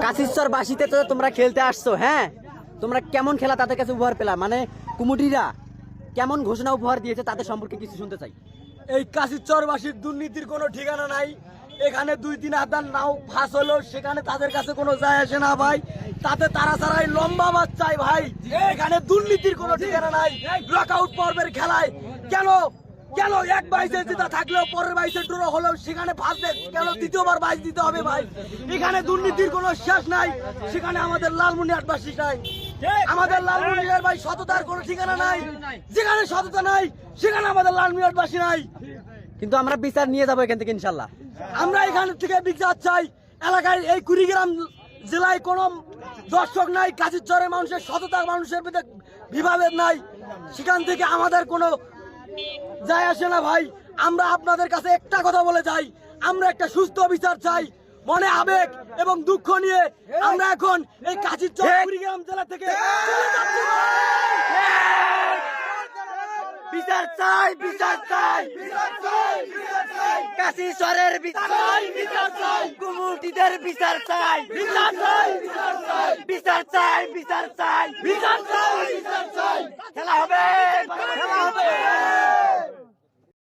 কাশিচরবাসীতে তো তোমরা খেলতে আসছো, হ্যাঁ তোমরা কেমন খেলা তাদের কাছে উপহার পেলা, মানে কুমুটিরা কেমন ঘোষণা উপহার দিয়েছে তাদের সম্পর্কে কিছু শুনতে চাই। এই কাশিচরবাসীর দুর্নীতির কোনো ঠিকানা নাই। এখানে 2-3 হাজার নাও ফাঁস হলো, সেখানে তাদের কাছে কোনো যায় আসে না ভাই। তাতে তারা ছাড়াই লম্বা মাছ চাই ভাই। এখানে দুর্নীতির কোনো ঠিকানা নাই। লকআউট পর্বের খেলায় কেন কেন এক বাইসে জিতা থাকলেও পরের বাইসে ড্র হলেও সেখানে ফাঁসবে কেন, দ্বিতীয়বার বাইস দিতে হবে ভাই। এখানে দুর্নীতির কোনো শেষ নাই। সেখানে আমাদের লালমনিরহাটবাসী নাই, আমাদের লালমনিরহাট ভাই সততার কোনো ঠিকানা নাই। যেখানে সততা নাই সেখানে আমাদের লালমনিরহাটবাসী নাই। কিন্তু আমরা বিচার নিয়ে যাবো এখান থেকে ইনশাল্লাহ। আমরা এখান থেকে বিচার চাই। এলাকায় এই কুড়িগ্রাম জেলায় কোনো দর্শক নাই, কাশিচরের মানুষের সততার মানুষের ভিতরে বিভাবেদ নাই। সেখান থেকে আমাদের কোনো যায় আসে না ভাই। আমরা আপনাদের কাছে একটা কথা বলে যাই, আমরা একটা সুস্থ বিচার চাই। মনে আবেগ এবং দুঃখ নিয়ে আমরা এখন এই কাশিচর কুড়িগ্রাম জেলা থেকে বিচার চাই, বিচার চাই, কাশিচরের বিচার চাই, কুমুটিদের বিচার চাই, বিচার চাই, বিচার চাই, বিচার চাই, বিচার চাই।